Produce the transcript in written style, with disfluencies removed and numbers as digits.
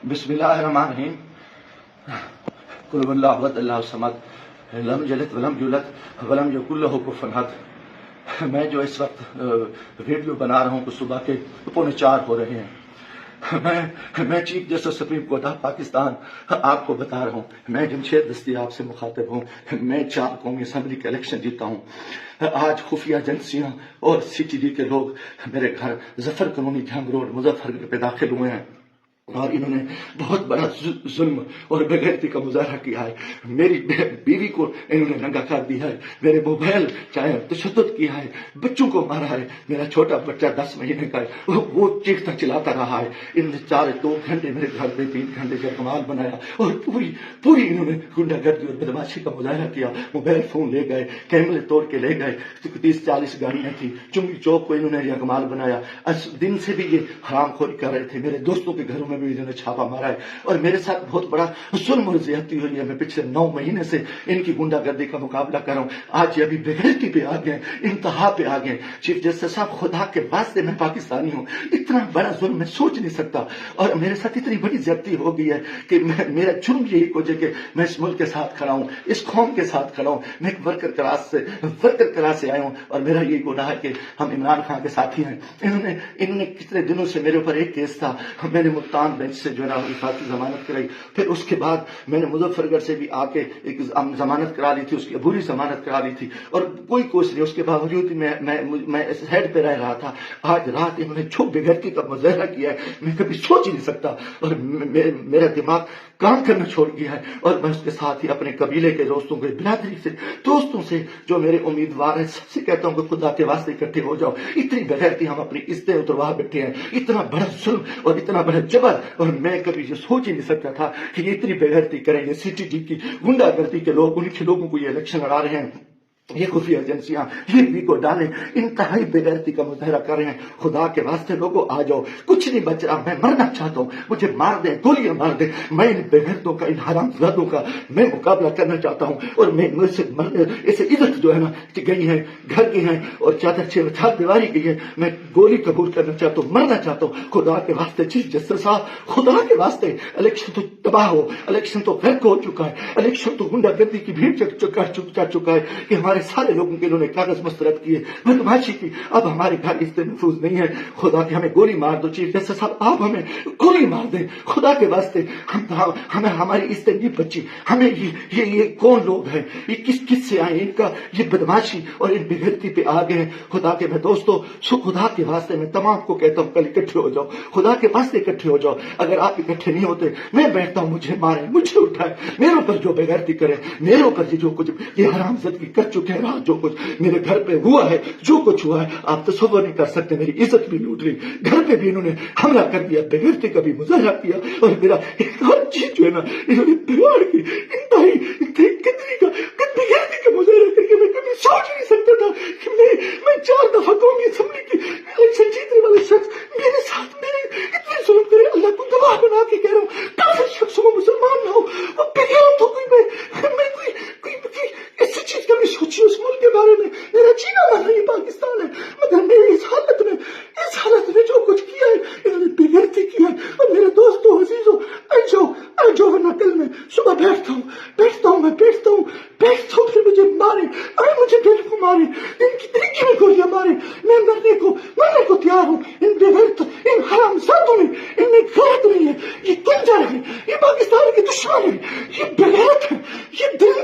بسم اللہ الرحمن الرحیم. قل هو اللہ احد اللہ الصمد لم یلد ولم یولد ولم یکن لہ کفوا احد. میں جو اس وقت ویڈیو بنا رہا ہوں کہ صبح کے 3:45 ہو رہے ہیں. میں chief justice supreme court of Pakistan آپ کو بتا رہا ہوں. میں جمشید دستیاب سے مخاطب ہوں. میں 4 قومی اسمبلی کا الیکشن جیتا ہوں. آج خفیہ ایجنسیاں اور CTD کے لوگ میرے گھر ظفر کالونی جھنگ روڈ مظفر نگر پہ داخل ہوئے ہیں اور انہوں نے بہت بڑا ظلم اور بے غیرتی کا مظاہرہ کیا ہے. میری بیوی کو انہوں نے ننگا کر دیا ہے. میرے موبائل چاہے تشدد کیا ہے. بچوں کو مارا ہے. میرا چھوٹا بچہ 10 مہینے کا ہے, وہ چیختا چلاتا رہا ہے. انہوں نے 2 گھنٹے میرے گھر میں 3 گھنٹے کا کمال بنایا اور پوری انہوں نے گنڈا گردی اور بدماشی کا مظاہرہ کیا. موبائل فون لے گئے, کیمرے توڑ کے لے گئے. 30-40 گاڑیاں تھیں. چنگی چوک کو انہوں نے یکمال بنایا. دن سے بھی یہ حرام خوری کر رہے تھے. میرے دوستوں کے گھروں میں بھی انہوں نے چھاپا مارا ہے اور میرے ساتھ بہت بڑا ظلم اور زیادتی ہوئی ہے. میں پچھلے 9 مہینے سے ان کی گنڈا گردی کا مقابلہ کر رہا ہوں. آج یہ ابھی بغیرتی پہ آ گئے, انتہا پہ آ گئے. چیف جسٹس صاحب, خدا کے واسطے میں پاکستانی ہوں. اتنا بڑا ظلم میں سوچ نہیں سکتا اور میرے ساتھ اتنی بڑی زیادتی ہو گئی ہے کہ میرا جرم یہی وجہ کہ میں اس ملک کے ساتھ کھڑا ہوں, اس قوم کے ساتھ کھڑا ہوں. میں ایک ورکر کلاس سے آیا ہوں اور میرا یہ گناہ ہے کہ ہم عمران خان کے ساتھی ہیں. انہوں نے کتنے دنوں سے میرے اوپر ایک کیس تھا. میں نے ملتان بینچ سے جو ہے نا وفاقی ضمانت کرائی. پھر اس کے بعد میں نے مظفر گڑھ سے بھی آ کے ایک ضمانت کرا لی تھی, اس کی عبوری ضمانت کرا لی تھی اور کوئی کوشش نہیں. اس کے باوجود میں ہیڈ پہ رہ رہا تھا. آج رات انہوں نے جو بغیرتی کا مظاہرہ کیا ہے میں کبھی سوچ ہی نہیں سکتا اور میرا دماغ کام کرنا چھوڑ گیا ہے. اور میں اس کے ساتھ ہی اپنے قبیلے کے دوستوں کے برادری سے دوستوں سے جو میرے امیدوار ہیں سب سے کہتا ہوں کہ خدا کے واسطے اکٹھے ہو جاؤ. اتنی بغیرتی ہم اپنی عزتیں اتروا بیٹھے ہیں. اتنا بڑا ظلم اور اتنا بڑا جبر, اور میں کبھی یہ سوچ ہی نہیں سکتا تھا کہ یہ اتنی بغیرتی کریں. یہ CTD کی گنڈا گردی کے لوگ, ان کے لوگوں کو یہ الیکشن لڑا رہے ہیں. یہ خفیہ ایجنسیاں یہ بھی کو ڈالیں, انتہائی بغیرتی کا مظاہرہ کر رہے ہیں. خدا کے واسطے لوگوں آ جاؤ. کچھ نہیں بچ رہا, میں مرنا چاہتا ہوں. مجھے مار دیں, گولیاں مار دیں. میں ان بغیرتوں کا, ان حرام زادوں کا میں مقابلہ کرنا چاہتا ہوں. اور میں مجھ سے اسے عزت جو ہے نا گئی ہے, گھر کی ہیں اور چار دیواری گئی ہے. میں گولی قبول کرنا چاہتا ہوں, مرنا چاہتا ہوں. خدا کے واسطے چیف جسٹس صاحب, خدا کے واسطے, الیکشن تو تباہ ہو, الیکشن تو غرق ہو چکا ہے. الیکشن تو گنڈا گردی کی بھیڑ چڑھ چکا ہے کہ ہمارے سارے لوگوں کے انہوں نے کاغذ مسترد کیے, بدماشی کی. اب ہمارے گھر اس سے محفوظ نہیں ہے. خدا کے ہمیں گولی مار دو چیف جسٹس صاحب, آپ ہمیں گولی مار دیں خدا کے واسطے. ہمیں ہماری عزت نہیں بچی. ہمیں یہ کون لوگ ہیں, یہ کس سے آئے, ان کا یہ بدماشی اور ان بغیرتی پہ آ گئے ہیں. خدا کے میں دوستوں, خدا کے واسطے میں تمام کو کہتا ہوں کل اکٹھے ہو جاؤ. خدا کے واسطے اکٹھے ہو جاؤ. اگر آپ اکٹھے نہیں ہوتے میں بیٹھتا ہوں, مجھے مارے, مجھے اٹھائے, میرے اوپر جو بغیرتی کرے, میرے اوپر جو کچھ یہ حرام زدگی کر چکے ہیں, جو کچھ میرے گھر پہ ہوا ہے, جو کچھ ہوا ہے آپ تصور نہیں کر سکتے. میری عزت بھی لوٹ لی, گھر پہ بھی انہوں نے حملہ کر دیا, بغیرتی کا بھی مظاہرہ کیا اور میرا ہر چیز جو ہے نا انہوں نے بگاڑ کی. انتہائی بغیرتی کا مظاہرہ کر کے میں کبھی سوچ نہیں سکتا تھا کہ میں 4 دفعہ قومی اسمبلی کی الیکشن جیتنے والے شخص میرے ساتھ میرے اتنے ظلم کرے. اللہ کو گواہ بنا کے کہہ رہا ہوں, کافر شخص ہو, مسلمان نہ ہو, وہ بغیرت ہو. کوئی ایسی چیز کبھی سوچی اس ملک کے بارے میں. میرا جینا مرنا یہ پاکستان ہے, مگر میری اس حالت میں جو کچھ کیا ہے انہوں نے بغیرتی کیا ہے. اور میرے دوستوں عزیزوں, آ جاؤ ورنہ کل میں صبح بیٹھتا ہوں پھر مجھے مارے, مجھے دل کو مارے, ان کی طریقے میں گولیاں مارے. میں مرنے کو تیار ہوں. ان بغیرت, ان حرام زادوں میں, ان میں غیرت نہیں ہے. یہ کنجر ہے, یہ پاکستان کے دشمن ہے, یہ بغیرت ہے, یہ دل